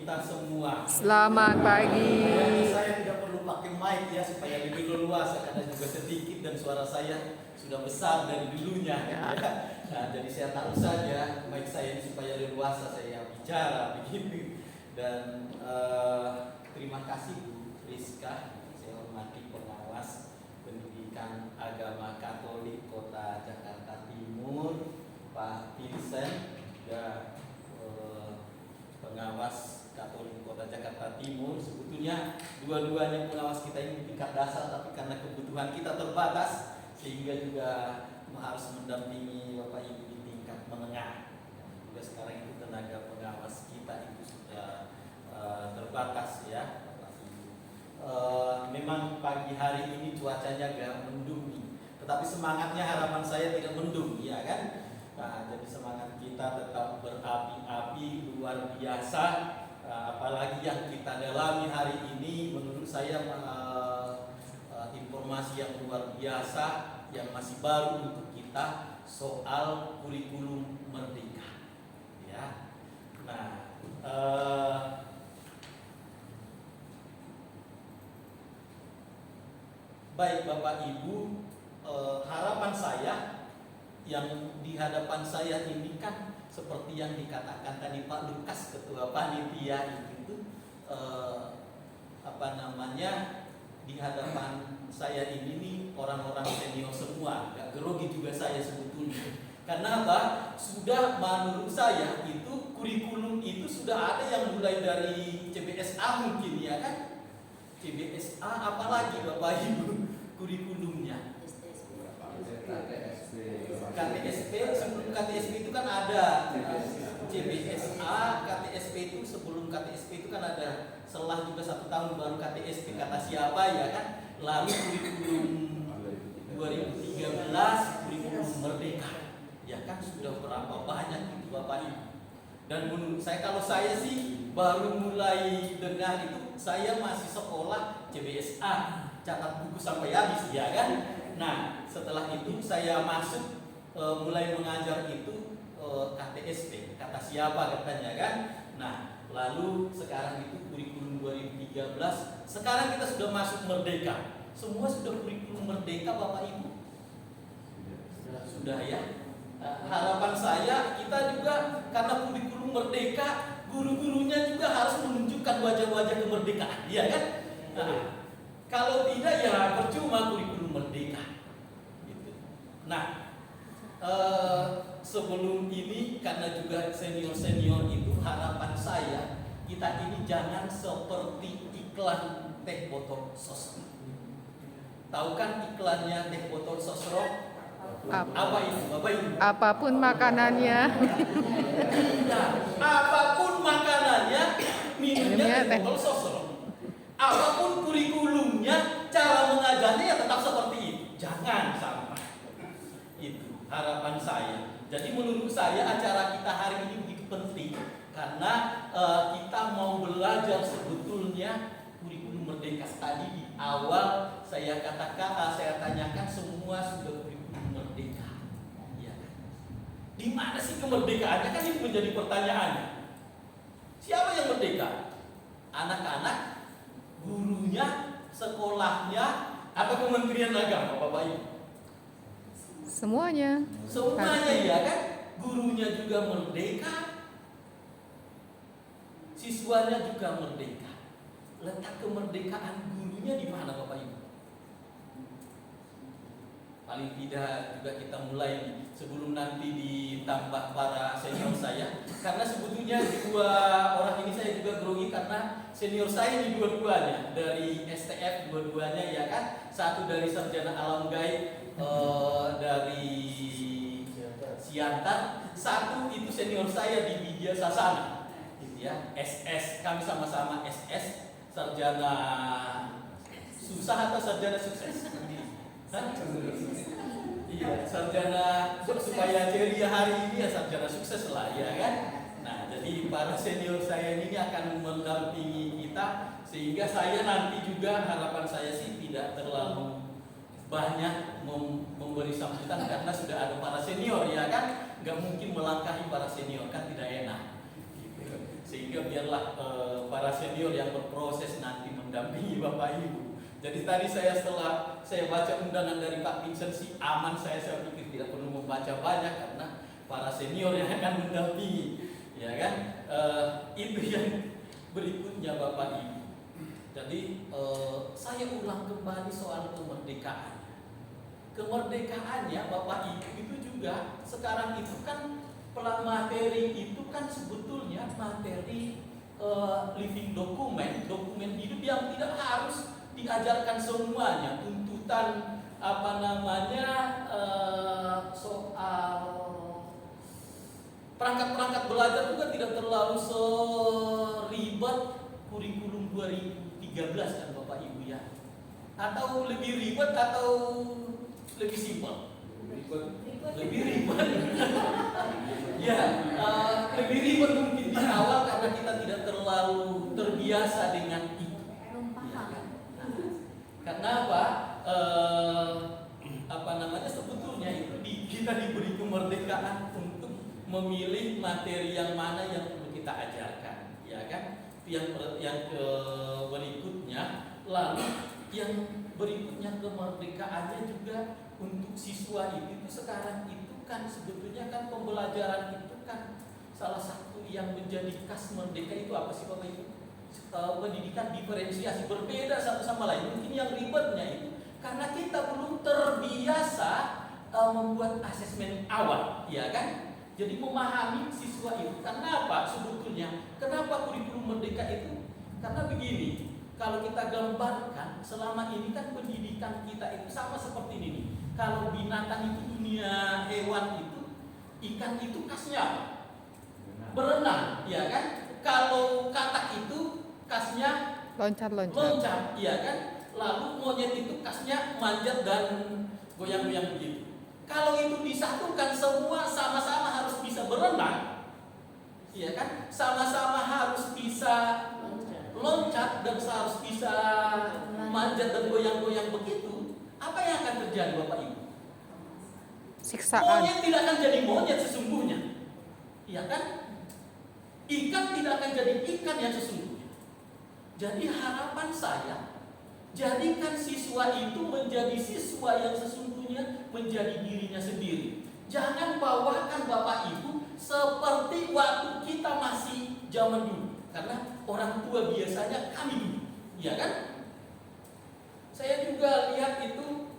kita semua. Selamat pagi. Saya tidak perlu pakai mic ya supaya lebih leluasa karena juga sedikit dan suara saya sudah besar dari dulunya. Ya. Nah, jadi saya taruh saja mic saya ini supaya leluasa saya bicara begitu. Dan terima kasih Bu Rizka, saya hormati pengawas pendidikan agama Katolik Kota Jakarta Timur, Pak Vincent, dan pengawas Katolik Kota Jakarta Timur. Sebetulnya dua-duanya pengawas kita ini tingkat dasar, tapi karena kebutuhan kita terbatas sehingga juga harus mendampingi Bapak Ibu di tingkat menengah. Juga sekarang itu tenaga pengawas kita itu sudah terbatas ya Bapak Ibu. Memang pagi hari ini cuacanya agak mendung nih, tetapi semangatnya harapan saya tidak mendung, ya kan? Nah, jadi semangat kita tetap berapi-api luar biasa. Apalagi yang kita dalami hari ini, menurut saya informasi yang luar biasa yang masih baru untuk kita soal kurikulum merdeka. Ya, nah, baik Bapak Ibu, harapan saya yang di hadapan saya ini kan seperti yang dikatakan tadi Pak Lukas, Ketua Panitia itu di hadapan saya ini nih orang-orang senior semua, gak grogi juga saya sebetulnya. Karena apa? Sudah menurut saya itu kurikulum itu sudah ada yang mulai dari CBSA mungkin ya kan? CBSA apalagi Bapak Ibu kurikulumnya? KTSP, sebelum KTSP itu kan ada CBSA, KTSP itu sebelum KTSP itu kan ada setelah juga 1 tahun baru KTSP, kata siapa ya kan. Lalu kurikulum 2013 kurikulum merdeka ya kan, sudah berapa banyak itu Bapak Ibu. Dan menurut saya, kalau saya sih baru mulai dengar itu saya masih sekolah CBSA, catat buku sampai habis ya kan. Nah, setelah itu saya masuk mulai mengajar itu KTSP, kata siapa katanya kan. Nah, lalu sekarang itu kurikulum 2013, sekarang kita sudah masuk merdeka. Semua sudah kurikulum merdeka Bapak Ibu? Sudah ya. Harapan saya kita juga karena kurikulum merdeka, guru-gurunya juga harus menunjukkan wajah-wajah kemerdekaan, iya kan? Nah, kalau tidak ya percuma kurikulum merdeka. Gitu. Nah, sebelum ini karena juga senior-senior itu, harapan saya kita ini jangan seperti iklan teh botol sosro. Tahu kan iklannya teh botol sosro? Apa itu Bapak Ibu? Apapun makanannya. Tidak, apapun makanannya, minumnya teh botol sosro. Apapun kurikulumnya, cara mengajarnya ya tetap seperti itu. Jangan sampai. Itu harapan saya. Jadi menurut saya acara kita hari ini begitu penting karena kita mau belajar sebetulnya kurikulum merdeka. Tadi di awal saya katakan, saya tanyakan semua sudah kurikulum merdeka. Ya. Di mana sih kemerdekaannya? Kan itu menjadi pertanyaannya. Siapa yang merdeka? Anak-anak, gurunya, sekolahnya, atau Kementerian Agama, Bapak Ibu? Semuanya. Semuanya ya kan? Gurunya juga merdeka, siswanya juga merdeka. Letak kemerdekaan gurunya di mana Bapak Ibu? Paling tidak juga kita mulai nih, sebelum nanti ditambah para senior saya. Karena sebetulnya dua orang ini saya juga grogi karena senior saya ini dua-duanya dari STF, dua-duanya ya kan. Satu dari sarjana alam gaib dari Siantar, satu itu senior saya di Widya Sasana, gitu ya, SS. Kami sama-sama SS, sarjana susah atau sarjana sukses? Iya, sarjana supaya ceria hari ini ya sarjana sukses lah ya kan. Nah, jadi para senior saya ini akan mendampingi kita sehingga saya nanti juga harapan saya sih tidak terlalu banyak memberi sambutan karena sudah ada para senior ya kan. Nggak mungkin melangkahi para senior kan, tidak enak. sehingga biarlah para senior yang berproses nanti mendampingi Bapak Ibu. Jadi tadi setelah saya baca undangan dari Pak Vincent si aman, saya pikir tidak perlu membaca banyak karena para senior yang akan mendampingi, ya kan? Itu yang berikutnya Bapak Ibu. Jadi saya ulang kembali soal kemerdekaan. Kemerdekaannya Bapak Ibu itu juga sekarang itu kan materi itu kan sebetulnya materi living dokumen hidup yang tidak harus diajarkan semuanya. Tuntutan soal perangkat belajar juga tidak terlalu seribet kurikulum 2013 kan Bapak Ibu ya. Atau lebih ribet atau lebih simpel? Lebih ribet. Ya, lebih ribet mungkin di awal karena kita tidak terlalu terbiasa dengan itu. Karena sebetulnya itu kita diberi kemerdekaan untuk memilih materi yang mana yang perlu kita ajarkan, ya kan? Yang berikutnya, lalu yang berikutnya kemerdekaannya juga untuk siswa itu sekarang itu kan sebetulnya kan pembelajaran itu kan salah satu yang menjadi khas merdeka itu apa sih Bapak Ibu? Pendidikan diferensiasi, berbeda satu sama lain. Mungkin yang ribetnya itu karena kita belum terbiasa membuat asesmen awal, ya kan? Jadi memahami siswa itu. Karena apa sebetulnya? Kenapa kurikulum merdeka itu? Karena begini, kalau kita gambarkan selama ini kan pendidikan kita itu sama seperti ini nih. Kalau binatang itu dunia hewan itu, ikan itu khasnya apa? Berenang, ya kan? Kalau katak itu khasnya loncat, iya kan? Lalu monyet itu khasnya manjat dan goyang-goyang begitu. Kalau itu disatukan semua sama-sama harus bisa berenang, iya kan? Sama-sama harus bisa loncat dan harus bisa manjat dan goyang-goyang begitu. Apa yang akan terjadi Bapak Ibu? Siksaan. Monyet tidak akan jadi monyet sesungguhnya, iya kan? Ikan tidak akan jadi ikan yang sesungguhnya. Jadi harapan saya, jadikan siswa itu menjadi siswa yang sesungguhnya menjadi dirinya sendiri. Jangan bawakan Bapak Ibu seperti waktu kita masih zaman dulu. Karena orang tua biasanya kami dulu, ya kan? Saya juga lihat itu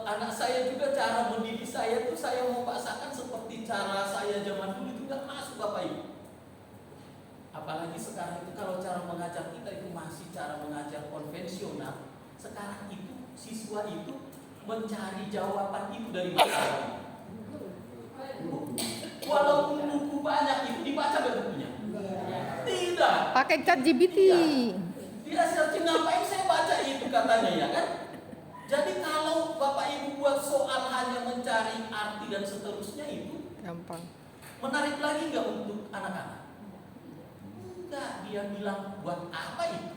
anak saya juga cara mendidik saya itu saya mau paksakan seperti cara saya zaman dulu itu nggak masuk Bapak Ibu. Apalagi sekarang itu kalau cara mengajar kita itu masih cara mengajar konvensional. Sekarang itu siswa itu mencari jawaban itu dari masalah. Walaupun buku banyak itu dibaca bukunya. Tidak. Pakai ChatGPT. Dia searching ngapain saya baca itu katanya ya kan. Jadi kalau Bapak Ibu buat soal hanya mencari arti dan seterusnya itu Gampang. menarik lagi nggak untuk anak-anak? Enggak, dia bilang buat apa itu?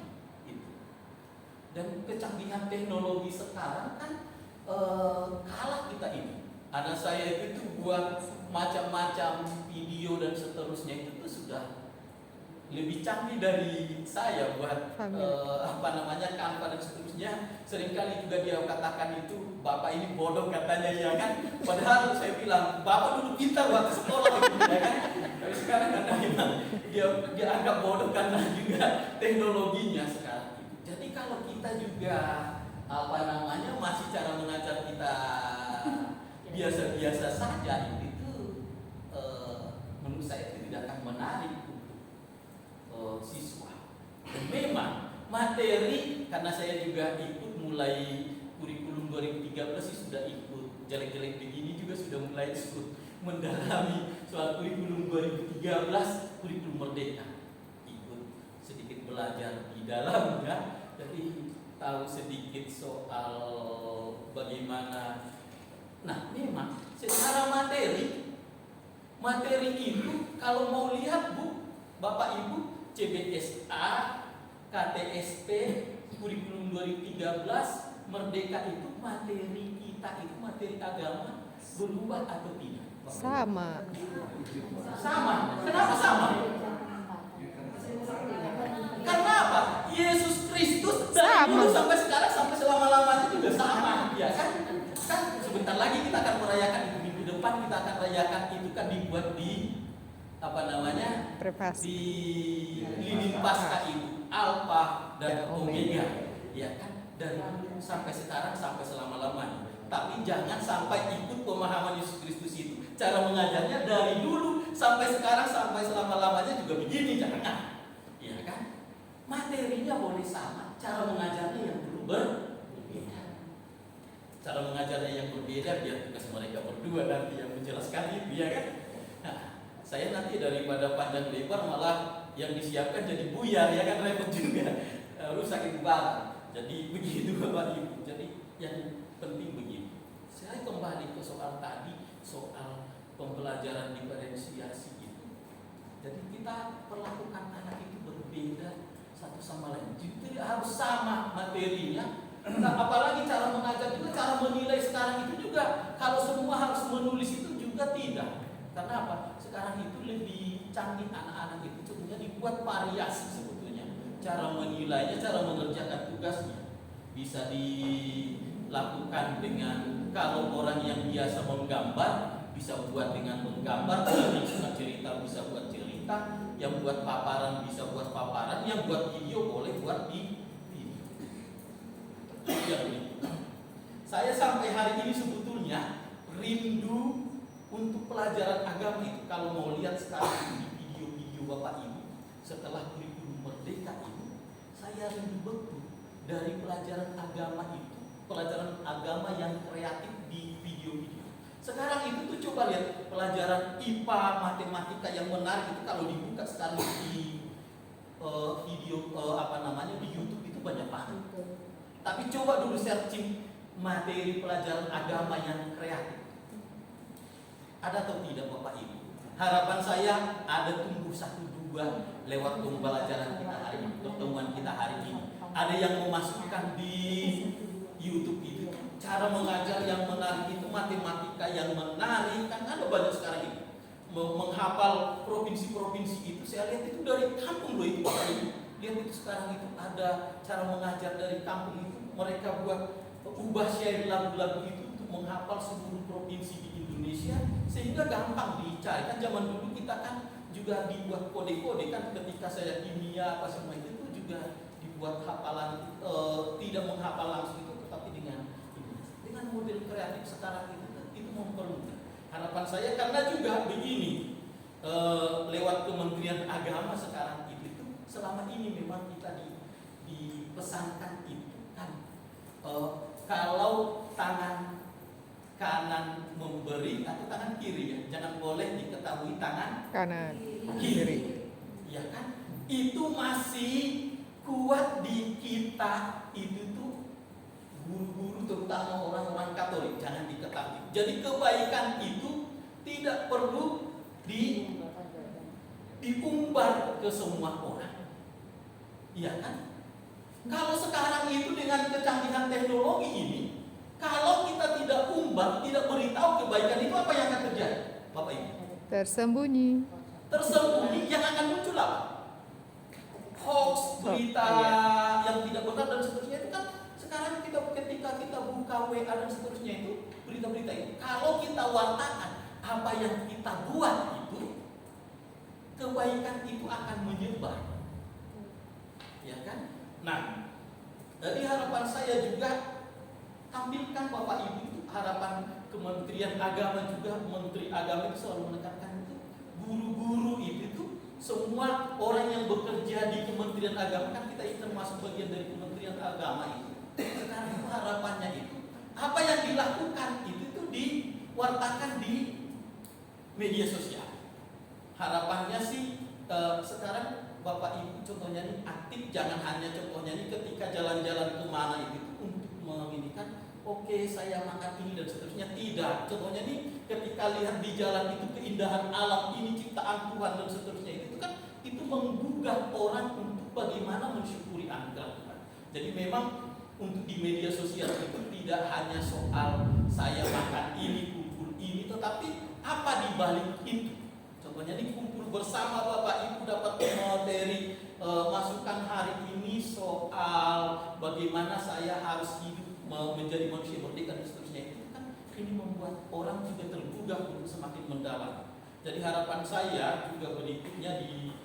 Dan kecanggihan teknologi sekarang kan kalah kita ini. Anak saya itu buat macam-macam video dan seterusnya itu tuh sudah lebih canggih dari saya buat Canva dan seterusnya. Seringkali juga dia katakan itu Bapak ini bodoh katanya ya kan. Padahal saya bilang Bapak dulu pintar waktu sekolah ya kan. Tapi sekarang katanya dia anggap bodoh karena juga teknologinya sekarang. Jadi kalau kita juga masih cara mengajar kita biasa-biasa saja itu menurut saya itu tidak akan menarik untuk siswa. Dan memang materi karena saya juga ikut mulai kurikulum 2013 sih sudah ikut jelek-jelek begini juga sudah mulai ikut mendalami soal kurikulum 2013 kurikulum merdeka, ikut sedikit belajar di dalamnya, jadi tahu sedikit soal bagaimana. Nah memang secara materi itu kalau mau lihat Bu, Bapak Ibu, CBSA, KTSP, kurikulum 2013, Merdeka itu materi kita itu materi agama berubah atau tidak? Sama. Sama. Kenapa sama? sampai sekarang, sampai selama-lamanya juga sama, ya kan? Kan sebentar lagi kita akan merayakan itu, minggu depan kita akan rayakan itu kan dibuat di apa namanya? Privasi. Di lilin Paskah itu Alpha dan Omega, ya kan? Dari dulu sampai sekarang sampai selama-lamanya. Tapi jangan sampai ikut pemahaman Yesus Kristus itu. Cara mengajarnya dari dulu sampai sekarang sampai selama-lamanya juga begini, jangan. Ya kan? Materinya boleh sama, cara mengajarnya yang perlu berbeda. Cara mengajarnya yang berbeda biar tugas mereka berdua nanti yang menjelaskan itu, ya kan? Nah, saya nanti daripada panjang lebar malah yang disiapkan jadi buyar, ya kan, repot juga, rusak itu barang. Jadi begitu Bapak Ibu. Jadi yang penting begini. Saya kembali ke soal tadi, soal pembelajaran diferensiasi itu. Jadi kita perlakukan anak itu berbeda satu sama lain. Jadi tidak harus sama materinya. Nah, apalagi cara mengajar juga, cara menilai sekarang itu juga. Kalau semua harus menulis itu juga tidak. Karena apa? Sekarang itu lebih canggih anak-anak itu sebenarnya dibuat variasi sebetulnya. Cara menilainya, cara mengerjakan tugasnya bisa dilakukan dengan, kalau orang yang biasa menggambar bisa buat dengan menggambar, yang suka cerita bisa buat cerita, yang buat paparan bisa buat paparan, yang buat video boleh buat di video. Saya sampai hari ini sebetulnya rindu untuk pelajaran agama itu. Kalau mau lihat sekarang di video-video Bapak Ibu setelah kurikulum merdeka ini, saya rindu betul dari pelajaran agama itu, pelajaran agama yang kreatif di video-video. Sekarang itu tuh coba lihat pelajaran IPA, matematika yang menarik itu kalau dibuka sekarang di video di YouTube itu banyak banget. Tapi coba dulu searching materi pelajaran agama yang kreatif. Ada atau tidak Bapak Ibu? Harapan saya ada tumbuh 1-2 lewat pembelajaran kita hari ini, pertemuan kita hari ini. Ada yang memasukkan di YouTube itu cara mengajar yang menarik itu, matematika yang menarik, kan ada banyak sekarang ini. Menghafal provinsi-provinsi itu, saya lihat itu dari kampung loh itu Bapak Ibu. Lihat itu sekarang itu ada cara mengajar dari kampung itu, mereka buat ubah syair lagu-lagu itu untuk menghafal seluruh provinsi di Indonesia sehingga gampang dicari. Kan zaman dulu kita kan juga dibuat kode-kode kan, ketika saya kimia apa semua itu juga dibuat hafalan, tidak menghafal langsung itu tetapi dengan model kreatif sekarang itu mempermudah. Harapan saya karena juga begini, lewat Kementerian Agama sekarang itu selama ini memang kita dipesankan itu kan, kalau tangan kanan memberi atau tangan kiri ya, jangan boleh diketahui tangan Kanan. kiri. Ya kan? Itu masih kuat di kita itu tuh guru-guru terutama orang-orang Katolik, jangan diketahui. Jadi kebaikan itu tidak perlu diumbar ke semua orang. Iya kan? Kalau sekarang itu dengan kecanggihan teknologi ini, kalau kita tidak umbar, tidak beritahu kebaikan itu, apa yang akan terjadi, Bapak Ibu? Tersembunyi. Tersembunyi yang akan muncul apa? Hoax, berita yang tidak benar dan seterusnya itu kan sekarang ketika kita buka WA dan seterusnya itu berita-berita itu. Kalau kita wartakan apa yang kita buat itu, kebaikan itu akan menyebar. Ya kan? Nah, jadi harapan saya juga tampilkan Bapak Ibu itu, harapan Kementerian Agama juga, Menteri Agama itu selalu menekankan itu, guru-guru itu semua orang yang bekerja di Kementerian Agama, kan kita itu termasuk bagian dari Kementerian Agama itu. Sekarang itu harapannya itu apa yang dilakukan itu diwartakan di media sosial. Harapannya sih sekarang Bapak Ibu contohnya ini aktif, jangan hanya contohnya ini ketika jalan-jalan kemana itu untuk menginginkan oke saya makan ini dan seterusnya, tidak. Contohnya ini ketika lihat di jalan itu keindahan alam ini ciptaan Tuhan dan seterusnya itu kan itu menggugah orang untuk bagaimana mensyukuri anugerah Tuhan. Jadi memang untuk di media sosial itu tidak hanya soal saya makan ini, kumpul ini, tetapi apa di balik itu. Contohnya ini kumpul bersama Bapak Ibu dapat materi masukan hari ini soal bagaimana bagaimana saya harus hidup menjadi manusia merdeka dan seterusnya, itu kan ini membuat orang juga tergugah untuk semakin mendalam. Jadi harapan saya juga berikutnya di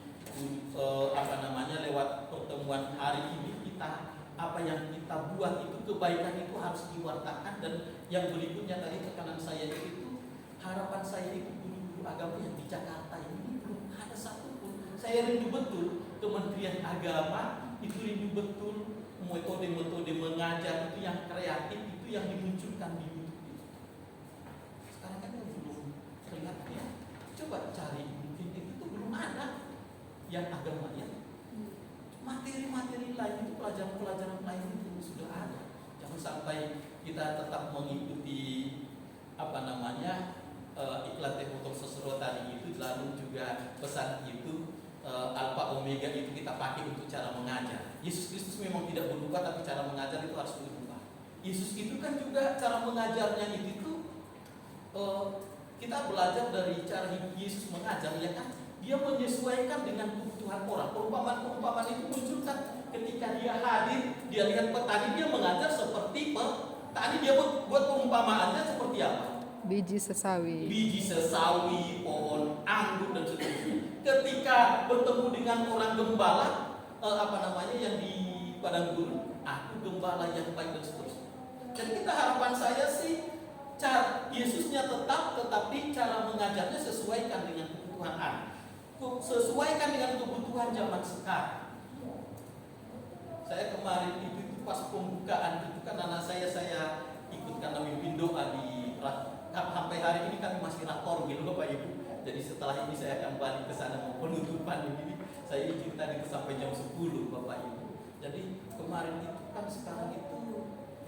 lewat pertemuan hari ini, kita apa yang kita buat itu, kebaikan itu harus diwartakan. Dan yang berikutnya tadi tekanan saya itu, harapan saya itu guru-guru agama yang di Jakarta ini belum ada satupun. Saya rindu betul Kementerian Agama itu, rindu betul metode-metode mengajar itu yang kreatif, itu yang dimunculkan di YouTube itu. Sekarang kan belum kelihatan ya. Coba cari, mungkin itu belum ada yang agama ya. Materi-materi lain itu, pelajaran-pelajaran lain itu sudah ada. Jangan sampai kita tetap mengikuti iklan Motor Sosro tadi itu, lalu juga pesan itu Alpha Omega itu kita pakai untuk cara mengajar. Yesus Kristus memang tidak berubah, tapi cara mengajar itu harus berubah. Yesus itu kan juga cara mengajarnya itu kita belajar dari cara Yesus mengajar, ya kan? Dia menyesuaikan dengan kebutuhan orang. Perumpamaan itu muncul kan ketika dia hadir, dia lihat petani, dia mengajar seperti petani. Dia buat perumpamaannya seperti apa? Biji sesawi. Biji sesawi, pohon anggur dan seterusnya. Ketika bertemu dengan orang gembala, yang di padang gurun, aku gembala yang baik dan seterusnya. Dan kita, harapan saya sih, cara Yesusnya tetap, tetapi cara mengajarnya sesuaikan dengan kebutuhan anak. Sesuaikan dengan kebutuhan zaman sekarang. Saya kemarin itu pas pembukaan itu kan anak saya ikut karena mimpin doa di sampai hari ini kami masih rakor gitu Bapak Ibu. Jadi setelah ini saya akan balik ke sana mau penutupan ini. Saya izin tadi sampai jam 10 Bapak Ibu. Jadi kemarin itu kan, sekarang itu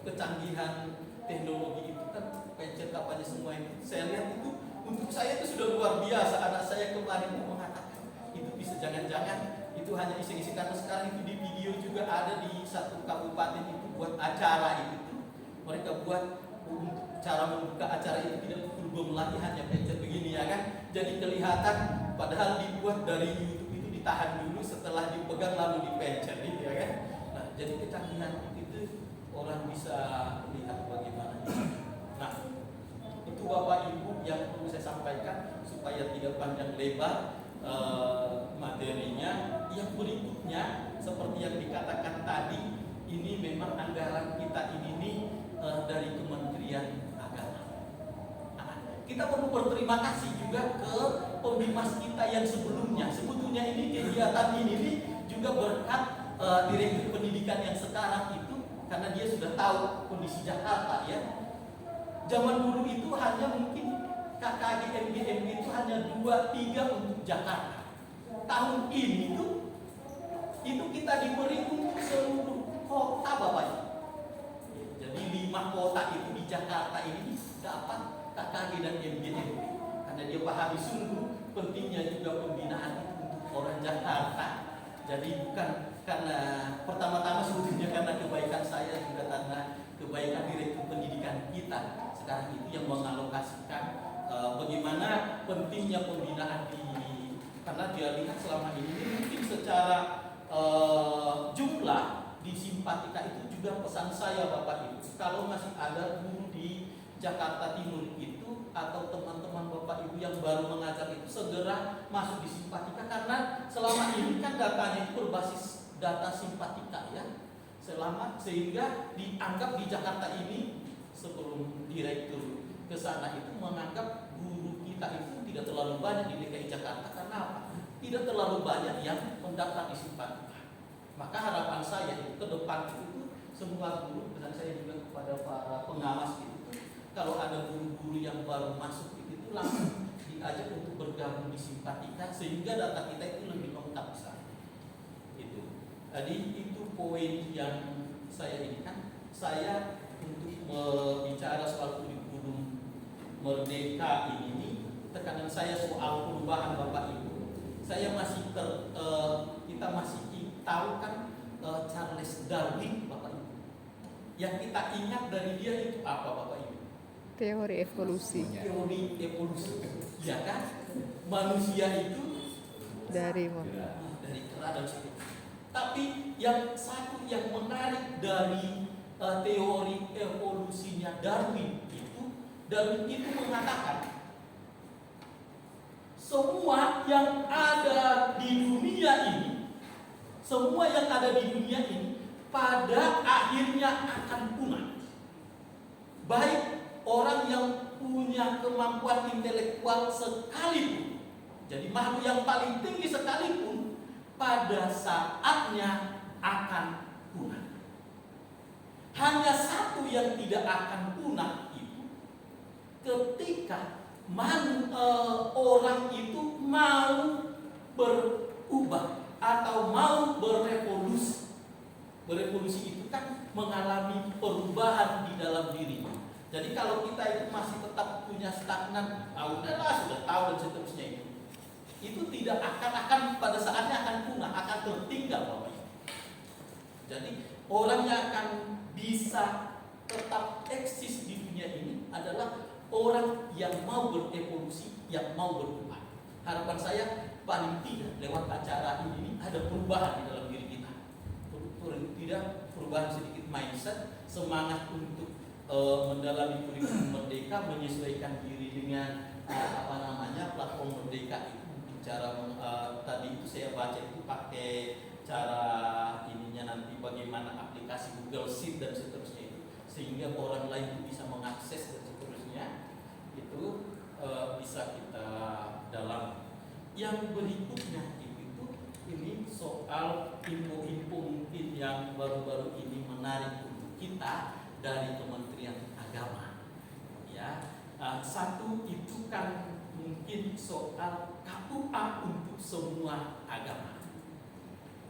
kecanggihan teknologi itu kan, percakapannya semua itu. Saya lihat itu, untuk saya itu sudah luar biasa. Anak saya kemarin mengatakan itu bisa, jangan-jangan itu hanya isi-isi, karena sekarang itu di video juga ada di satu kabupaten itu buat acara itu. Mereka buat untuk cara membuka acara itu tidak berbom lagi, hanya pencet begini ya kan. Jadi kelihatan, padahal dibuat dari YouTube itu ditahan dulu, setelah dipegang lalu dipencet ya kan. Nah, jadi kecanggihan itu orang bisa lihat bagaimana. Nah, itu Bapak Ibu yang perlu saya sampaikan supaya tidak panjang lebar materinya. Yang berikutnya seperti yang dikatakan tadi, ini memang anggaran kita ini dari Kementerian Agama. Nah, kita perlu berterima kasih juga ke pembimas kita yang sebelumnya. Sebetulnya ini kegiatan ini juga berkat Direktur Pendidikan yang sekarang itu, karena dia sudah tahu kondisi Jakarta ya. Zaman dulu itu hanya mungkin KKG MGM itu hanya 2-3 untuk Jakarta. Tahun ini itu kita diberi untuk seluruh kota Bapak Ibu. Jadi 5 kota itu di Jakarta ini dapat KKG dan MGM, karena dia pahami sungguh pentingnya juga pembinaan itu untuk orang Jakarta. Jadi bukan karena pertama-tama sebetulnya karena kebaikan saya, juga karena kebaikan Direktur Pendidikan kita sekarang itu yang mengalokasikan bagaimana pentingnya pembinaan karena dia lihat selama ini mungkin secara jumlah di Simpatika itu. Juga pesan saya Bapak Ibu, kalau masih ada guru di Jakarta Timur itu atau teman-teman Bapak Ibu yang baru mengajar itu, segera masuk di Simpatika, karena selama ini kan datanya itu berbasis data Simpatika ya, sehingga dianggap di Jakarta ini, sebelum direktur ke sana itu menganggap guru kita itu tidak terlalu banyak di DKI Jakarta. Karena apa? Tidak terlalu banyak yang mendaftar di Simpatika. Maka harapan saya itu ke depan itu semua guru, dan saya juga kepada para pengawas itu, kalau ada guru-guru yang baru masuk itu langsung diajak untuk bergabung di Simpatika, sehingga data kita itu lebih lengkap sana. Itu. Tadi itu poin yang saya ini kan, saya untuk berbicara soal kurikulum merdeka ini, tekanan saya soal perubahan Bapak Ibu. Saya masih kita masih tahu kan Charles Darwin Bapak Ibu. Yang kita ingat dari dia itu apa Bapak Ibu? Teori evolusi. Teori evolusi. Ya kan? Manusia itu dari kera dan sebagainya. Tapi yang satu yang menarik dari teori evolusinya Darwin itu mengatakan semua yang ada di dunia ini pada akhirnya akan punah. Baik orang yang punya kemampuan intelektual sekalipun, jadi makhluk yang paling tinggi sekalipun, pada saatnya akan punah. Hanya satu yang tidak akan punah itu ketika orang itu mau berubah atau mau berevolusi. Berevolusi itu kan mengalami perubahan di dalam dirinya. Jadi kalau kita itu masih tetap punya stagnan, udahlah sudah tahu dan seterusnya itu tidak akan pada saatnya akan punah, akan tertinggal Bapak Ibu. Jadi orang yang akan bisa tetap eksis di dunia ini adalah orang yang mau berevolusi, yang mau berubah. Harapan saya paling tidak lewat acara ini ada perubahan di dalam diri kita. Tidak perubahan sedikit mindset, semangat untuk mendalami kurikulum Merdeka, menyesuaikan diri dengan platform Merdeka itu. Cara tadi itu saya baca itu pakai cara ininya nanti bagaimana aplikasi Google Sheet dan seterusnya itu, sehingga orang lain itu bisa mengakses dan seterusnya itu bisa kita dalam. Yang berikutnya ini soal info-info mungkin yang baru-baru ini menarik untuk kita dari Kementerian Agama. Ya, satu itu kan mungkin soal KUA untuk semua agama.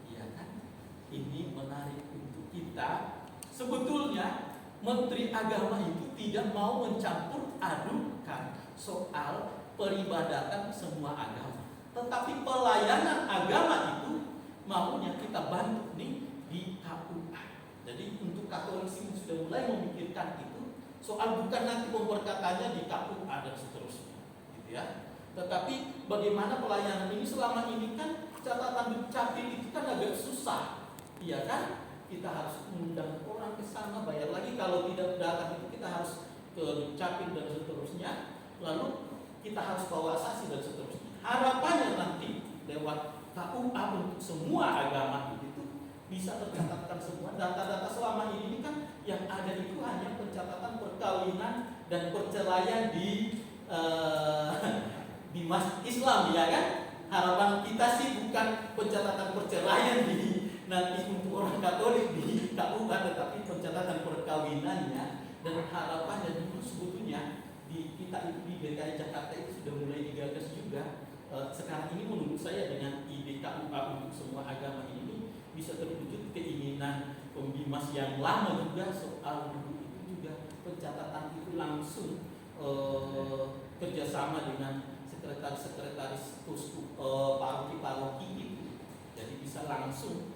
Ya kan? Ini menarik untuk kita. Sebetulnya Menteri Agama itu tidak mau mencampur adukan soal peribadatan semua agama. Tetapi pelayanan agama itu maunya kita bantu nih di KUA. Jadi untuk Katolik sudah mulai memikirkan itu soal bukan nanti pemberkatannya di KUA dan seterusnya, gitu ya. Tetapi bagaimana pelayanan ini selama ini kan catatan dukcapil itu kan agak susah, iya kan? Kita harus undang orang ke sana, bayar lagi, kalau tidak datang itu kita harus ke dukcapil dan seterusnya. Lalu kita harus bawa saksi dan seterusnya. Harapannya nanti lewat KUA untuk semua agama itu bisa tercatatkan semua data-data selama ini kan yang ada itu hanya pencatatan perkawinan dan perceraian di masjid Islam, ya kan? Harapan kita sih bukan pencatatan perceraian di nanti untuk orang Katolik di KUA, tetapi pencatatan perkawinannya. Dan harapannya itu sebetulnya di kita itu di DKI Jakarta itu sudah mulai digagas juga. Sekarang ini menurut saya dengan ide KUA untuk semua agama ini bisa terwujud keinginan pembimas yang lama juga soal dulu itu juga pencatatan itu langsung kerjasama dengan sekretaris paroki itu. Jadi bisa langsung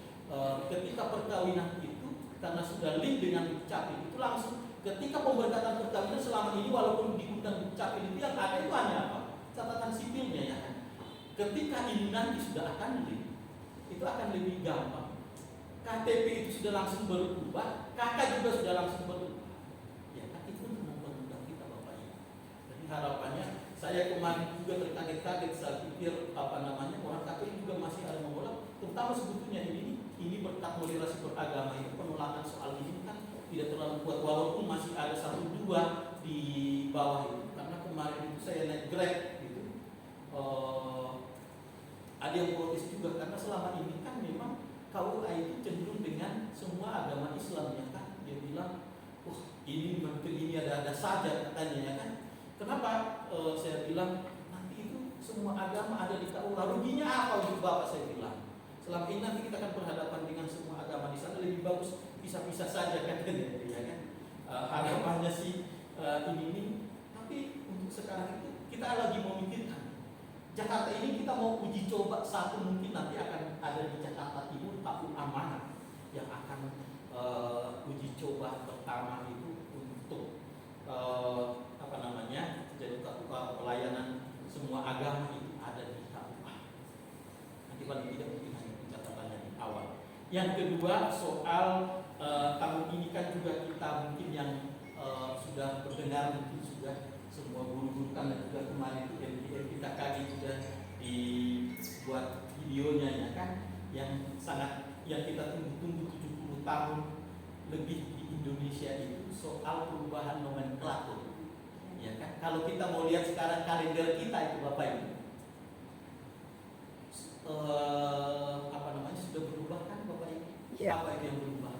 ketika perkawinan itu karena sudah link dengan dukcapil itu langsung ketika pemberkatan perkawinan selama ini walaupun diundang dukcapil itu yang ada itu hanya apa? Catatan sipilnya, ya kan? Ketika ini nanti sudah akan link, itu akan lebih gampang. KTP itu sudah langsung berubah, KK juga sudah langsung berubah. Ya kan, itu untuk mempermudah kita Bapak Ibu. Jadi harapannya saya kemarin juga terkaget-kaget saya pikir orang Katolik juga masih ada menolak, terutama sebetulnya ini berkat moderasi beragama itu penolakan soal ini kan tidak terlalu kuat walaupun masih ada 1-2 di bawah itu. Karena kemarin itu saya naik Grab gitu, ada yang protes juga karena selama ini kan memang KUA itu cenderung dengan semua agama Islam, ya kan? Dia bilang, ini menteri ini ada saja katanya, ya kan? Kenapa saya bilang nanti itu semua agama ada di KUA, ruginya apa untuk Bapak? Saya bilang selama ini nanti kita akan berhadapan dengan semua agama di sana, lebih bagus pisah-pisah saja kan, ya kan? Harapannya sih ini, tapi untuk sekarang itu kita lagi memikirkan Jakarta ini kita mau uji coba satu, mungkin nanti akan ada di Jakarta Timur KUA mana yang akan uji coba pertama itu untuk jadi KUA pelayanan semua agama itu ada di KUA. Nanti paling tidak mungkin hanya pencatatannya di awal. Yang kedua soal tahun ini kan juga kita mungkin yang sudah mendengar, mungkin sudah semua guru-guru kan, dan juga kemarin itu kita kaji sudah dibuat videonya ya kan, yang kita tunggu-tunggu 70 tahun lebih di Indonesia itu soal perubahan nomenklatur. Ya kan? Kalau kita mau lihat sekarang kalender kita itu Bapak Ibu, sudah berubah kan Bapak Ibu? Ya. Apa itu yang berubah?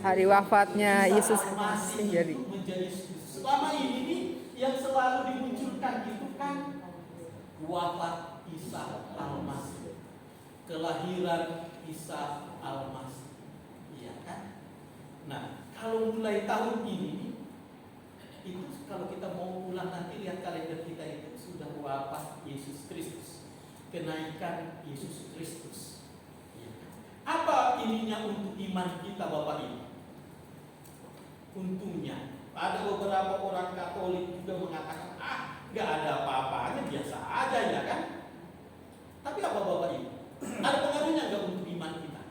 Hari wafatnya Yesus masih jadi. menjadi selama ini nih yang selalu dimunculkan itu kan wafat Isa Al-Masih, kelahiran Isa Al-Masih, iya kan? Nah, kalau mulai tahun ini itu kalau kita mau ulang nanti lihat kalender kita itu sudah wafat Yesus Kristus, kenaikan Yesus Kristus. Ya. Apa ininya untuk iman kita Bapak Ibu? Untungnya ada beberapa orang Katolik juga mengatakan nggak ada apa-apanya, biasa aja ya kan? Tapi apa Bapak Ibu? Ada pengaruhnya nggak untuk iman kita?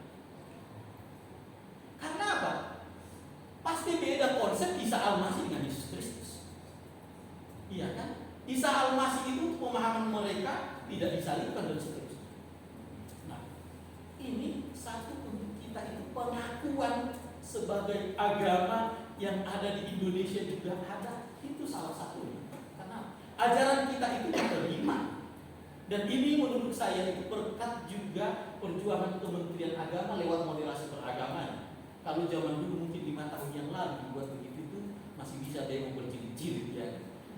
Karena apa? Pasti beda konsep Isa Al-Masih dengan Yesus Kristus. Iya kan? Isa Al-Masih itu pemahaman mereka tidak disalibkan dan seterusnya. Nah, ini satu untuk kita itu pengakuan sebagai agama yang ada di Indonesia juga ada. Itu salah satunya. Karena ajaran kita itu diterima. Dan ini menurut saya itu berkat juga perjuangan Kementerian Agama lewat moderasi beragama. Kalau zaman dulu mungkin 5 tahun yang lalu dibuat begitu itu masih bisa demo berjilid-jilid ya.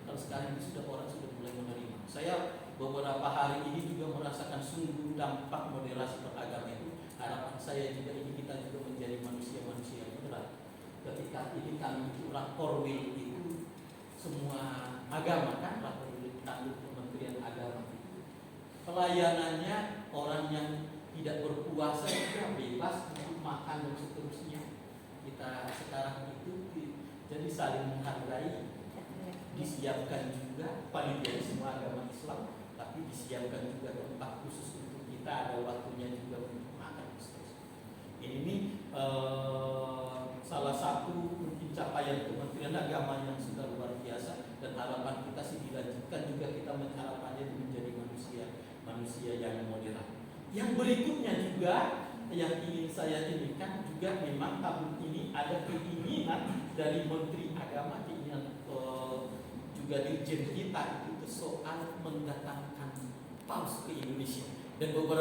Kalau sekarang ini orang sudah mulai menerima. Saya beberapa hari ini juga merasakan sungguh dampak moderasi beragama itu. Harapan saya juga ini kita juga menjadi manusia-manusia moderat. Ketika ini kami curah korwil itu semua agama kan, korwil tanggung Kementerian Agama itu pelayanannya orang yang tidak berpuasa juga bebas untuk makan dan seterusnya. Kita sekarang itu jadi saling menghargai, disiapkan juga panitia semua agama Islam, tapi disiapkan juga tempat khusus untuk kita, ada waktunya juga untuk makan. Ini salah satu mungkin capaian Kementerian Agama yang sudah luar biasa, dan harapan kita sih dilanjutkan juga, kita mengharapkannya menjadi manusia yang moderat. Yang berikutnya juga yang ingin saya inikan juga, memang tahun ini ada keinginan dari Menteri Agama, keinginan juga dirjen kita itu soal mendatangkan paus ke Indonesia, dan beberapa